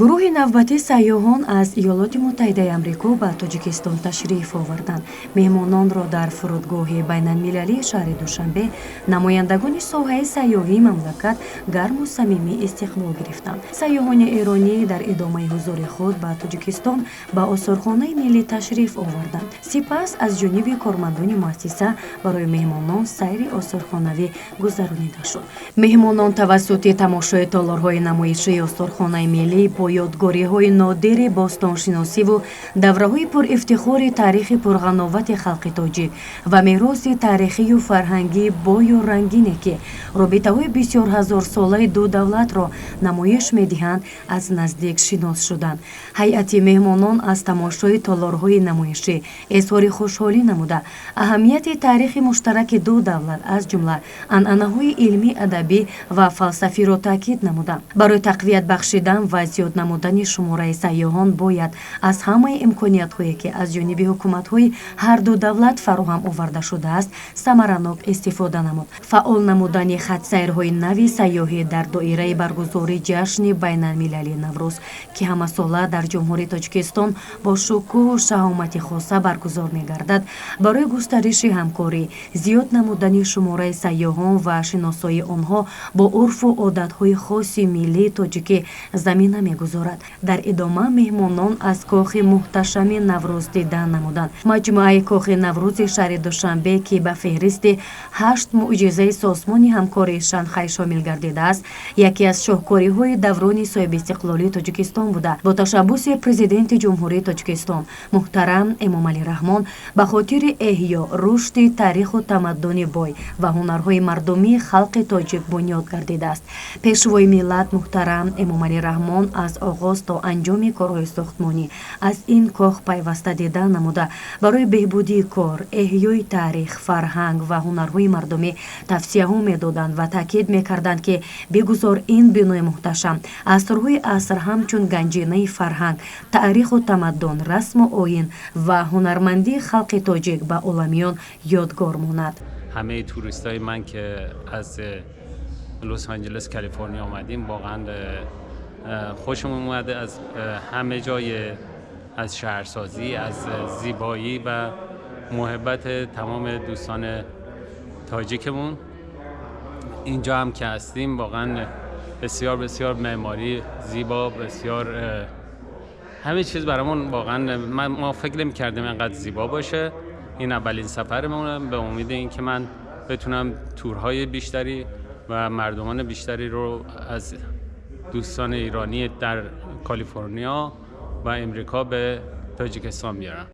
гурӯҳи навбатӣ сайёҳон аз Иёлоти Муттаҳидаи Амрико ба Тоҷикистон ташриф оварданд. меҳмононро дар фурудгоҳи байналмилалии шаҳри Душанбе намояндагони соҳаи сайёҳии мамлакат гарму самимӣ истиқбол гирифтанд. сайёҳони эронӣ дар идомаи ҳузури худ ба Тоҷикистон ба осорхонаи миллӣ ташриф оварданд. сипас аз ҷониби кормандони муассиса барои меҳмонон сайри осорхонавӣ гузаронида шуд. меҳмонон тавассути тамошои толорҳои намоишии осорхонаи миллӣ бо ёдгориҳои нодири бостоншиносиву давраҳои пурифтихори таърихи пурғановати халқи тоҷик ва мероси таърихию фарҳангии бою рангине ки робитаҳои бисёр ҳазорсолаи ду давлатро намоиш медиҳанд, аз наздик шинос шуданд. ҳайати меҳмонон аз тамошои толорҳои намоишӣ изҳори хушҳолӣ намуда аҳамияти таърихи муштараки ду давлат аз ҷумла анъанаҳои илмӣ, адабӣ ва фалсафиро таъкид намуданд. барои тақвият бахшидан ва зиёд намудани шумораи сайёҳон бояд аз ҳамаи имкониятҳое ки аз ҷониби ҳукуматҳои ҳарду давлат фароҳам оварда шудааст самаранок истифода намуд. фаъол намудани хатсайрҳои нави сайёҳӣ дар доираи баргузории ҷашни байналмилалии Наврӯз ки ҳамасола дар ҷумҳурии Тоҷикистон бо шукӯҳу шаҳомати хоса баргузор мегардад, барои густариши ҳамкорӣ, зиёд намудани шумораи сайёҳон ва шиносоии онҳо бо урфу одатҳои хоси миллии тоҷикӣ замина мегузорад. дар идома меҳмонон аз кохи муҳташами Наврӯз дидан намуданд. маҷмӯаи кохи Наврӯзи шаҳри Душанбе ки ба феҳристи 8 муъҷизаи созмони ҳамкории Шанхай шомил гардидааст, яке аз шоҳкориҳои даврони соҳибистиқлолии Тоҷикистон буда бо ташаббуси президенти ҷумҳурии Тоҷикистон муҳтарам Эмомалӣ Раҳмон ба хотири эҳё, рушди таъриху тамаддуни бой ва ҳунарҳои мардумии халқи тоҷик бунёд гардидааст. пешвои миллат муҳтарам Эмомалӣ Раҳмон аз оғоз то анҷоми корҳои сохтмонӣ аз ин кох пайваста дидан намуда барои беҳбудии кор, эҳёи таърих, фарҳанг ва ҳунарҳои мардумӣ тавсияҳо медоданд ва таъкид мекарданд ки бигузор ин бинои муҳташам асрҳои аср ҳамчун ганҷинаи фарҳанг, таъриху тамаддун, расму оин ва ҳунармандии халқи тоҷик ба оламиён ёдгор монад. ҳамаи туристҳои ман ки аз лос анҷелес калифорния омадیم واقعا خوشمون اومده از همه جای از شهرسازی، از زیبایی و محبت تمام دوستان تاجیکمون. اینجا هم که هستیم واقعا بسیار بسیار معماری زیبا، بسیار همه چیز برامون واقعا ما فکر نمی‌کردیم اینقدر زیبا باشه. این اولین سفرمونه، به امید اینکه من بتونم تورهای بیشتری و مردمان بیشتری رو از دوستان ایرانی در کالیفرنیا و امریکا به تاجیکستان بیارم.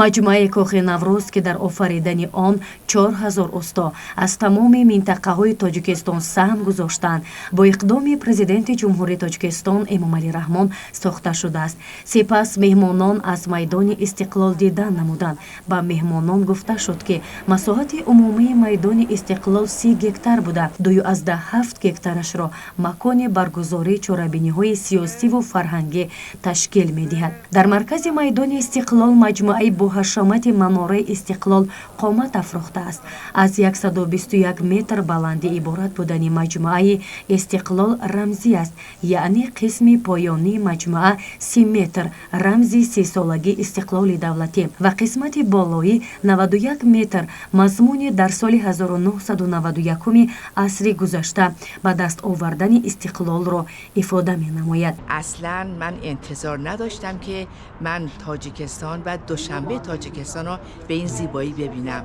маҷмӯаи кохи Наврӯз ки дар офаридани он 4000 усто аз тамоми минтақаҳои Тоҷикистон саҳм гузоштанд, бо иқдоми президенти ҷумҳурии Тоҷикистон Эмомалӣ Раҳмон сохта шудааст. сипас меҳмонон аз майдони Истиқлол дидан намуданд. ба меҳмонон гуфта шуд ки масоҳати умумии майдони Истиқлол 30 гектар буда 2.7 гектарашро макони баргузории чорабиниҳои сиёсиву фарҳангӣ ташкил медиҳад. дар маркази майдони Истиқлол маҷмӯаи бо ҳашамати манораи Истиқлол қомат афрохтааст. аз 121 метр баландӣ иборат будани маҷмӯаи Истиқлол рамзӣ аст, яъне қисми поёнии маҷмӯа 30 метр рамзи сисолагии истиқлоли давлатӣ ва қисмати болоӣ 91 метр мазмуни дар соли 1991 асри гузашта ба даст овардани Истиқлолро ифода менамояд. اصلا من انتظار نداشتم که من تاجیکستان و دوشنبه تاجیکستان رو به این زیبایی ببینم.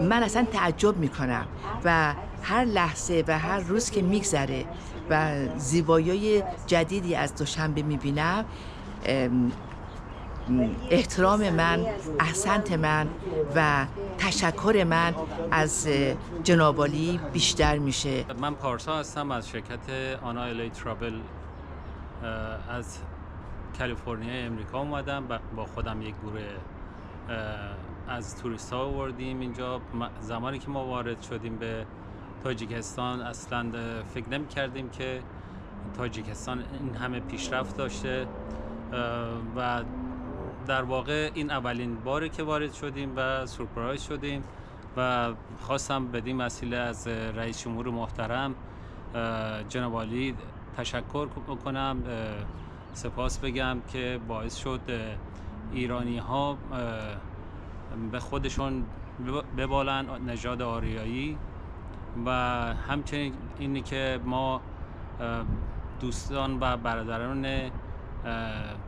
من اصلا تعجب میکنم و هر لحظه و هر روز که میگذره و زیبایی جدیدی از دوشنبه میبینم، احترام من، احسنت من و تشکر من از جناب عالی بیشتر میشه. من پارسا هستم از شرکت آنا الی ترابل از کالیفرنیا امریکا اومدم. با خودم یک گروه از توریست ها آوردیم اینجا. زمانی که ما وارد شدیم به تاجیکستان اصلا فکر نمی کردیم که تاجیکستان این همه پیشرفت داشته و در واقع این اولین باره که وارد شدیم و سورپرایز شدیم و خواستم بدین وسیله از رئیس جمهور محترم جناب عالی تشکر کنم سپاس بگم که باعث شد ایرانی ها به خودشون ببالن نژاد آریایی و همچنین اینی که ما دوستان و برادران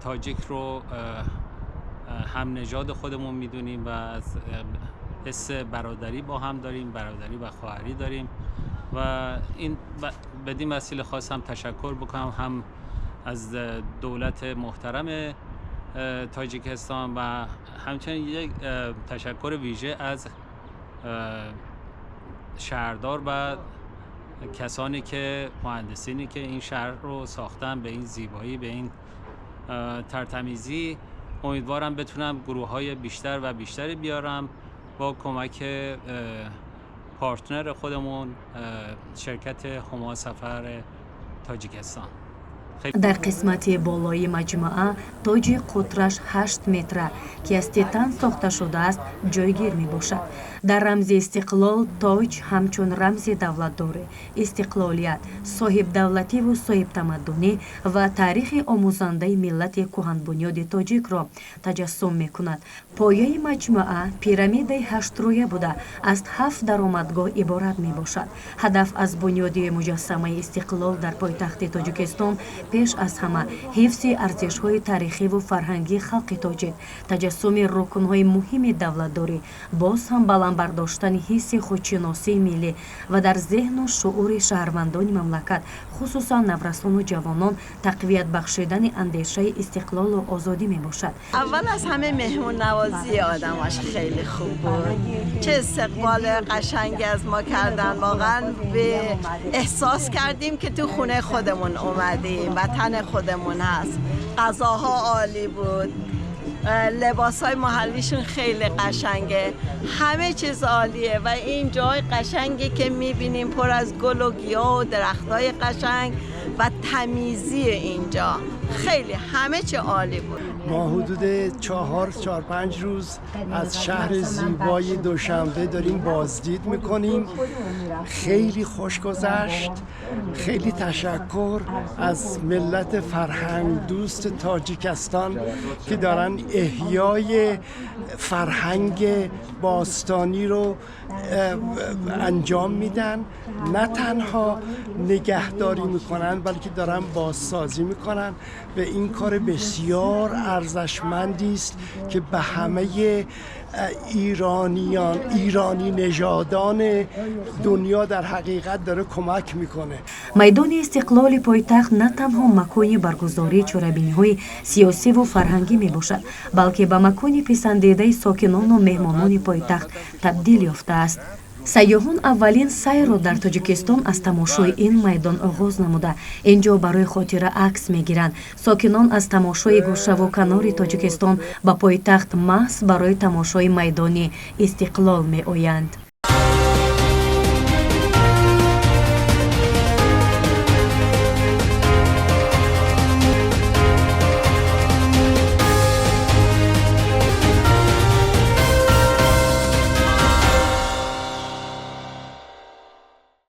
تاجیک رو هم نژاد خودمون میدونیم و از حس برادری با هم داریم، برادری و خواهری داریم و این بدین وسیله خواستم تشکر بکنم هم از دولت محترم تاجیکستان و همچنین یک تشکر ویژه از شهردار و کسانی که مهندسینی که این شهر رو ساختن به این زیبایی، به این ترتمیزی. امیدوارم بتونم گروه‌های بیشتر و بیشتری بیارم با کمک پارتنر خودمون شرکت هما سفر تاجیکستان. дар қисмати болои маҷмуа тоҷи қутраш 8 метра ки аз титан сохта шудааст ҷойгир мебошад. дар рамзи истиқлол тоҷ ҳамчун рамзи давлатдорӣ, истиқлолият, соҳибдавлативу соҳибтамаддунӣ ва таърихи омӯзандаи миллати кӯҳанбунёди тоҷикро таҷассум мекунад. пояи маҷмуа пирамидаи 8рӯя буда аз 7 даромадгоҳ иборат мебошад. ҳадаф аз бунёди муҷассамаи истиқлол дар пойтахти тоҷикистон пеш аз ҳама ҳифзи арзишҳои тарихиву фарҳангии халқи тоҷик, таҷассуми рукнҳои муҳими давлатдорӣ, боз ҳам баландбардоштани ҳисси худшиносии миллӣ ва дар зеҳну шуъури шаҳрвандони мамлакат, хусусан наврасону ҷавонон, тақвият бахшидани андешаи истиқлолу озодӣ мебошад. اول از همه مهمون نوازی آدماش خیلی خوب بود. چه استقبال قشنگی از ما کردن، واقعا به احساس کردیم که تو خونه خودمون اومدیم، وطن خودمون هست. غذاها عالی بود، لباسای محلیشون خیلی قشنگه، همه چیز عالیه و این جای قشنگی که میبینیم پر از گل و گیاه و درختای قشنگ و تمیزی اینجا خیلی همه چی عالی بود. ما حدود 4-5 روز از شهر زیبای دوشنبه داریم بازدید میکنیم. خیلی خوش گذشت. خیلی تشکر از ملت فرهنگ دوست تاجیکستان که دارن احیای فرهنگ باستانی رو انجام میدن. نه تنها نگهداری میکنن بلکه دارن بازسازی میکنن و این کار بسیار ارزشمندی است که به همه ایرانی نژادان دنیا در حقیقت داره کمک میکنه. майдони истиқлоли пойтахт на танҳо макони баргузории чорабиниҳои сиёсиву фарҳангӣ мебошад, балки ба макони писандидаи сокинону меҳмонони пойтахт табдил ёфтааст. сайёҳон аввалин сайрро дар тоҷикистон аз тамошои ин майдон оғоз намуда ин ҷо барои хотира акс мегиранд. сокинон аз тамошои гӯшаву канори тоҷикистон ба пойтахт маҳз барои тамошои майдони истиқлол меоянд.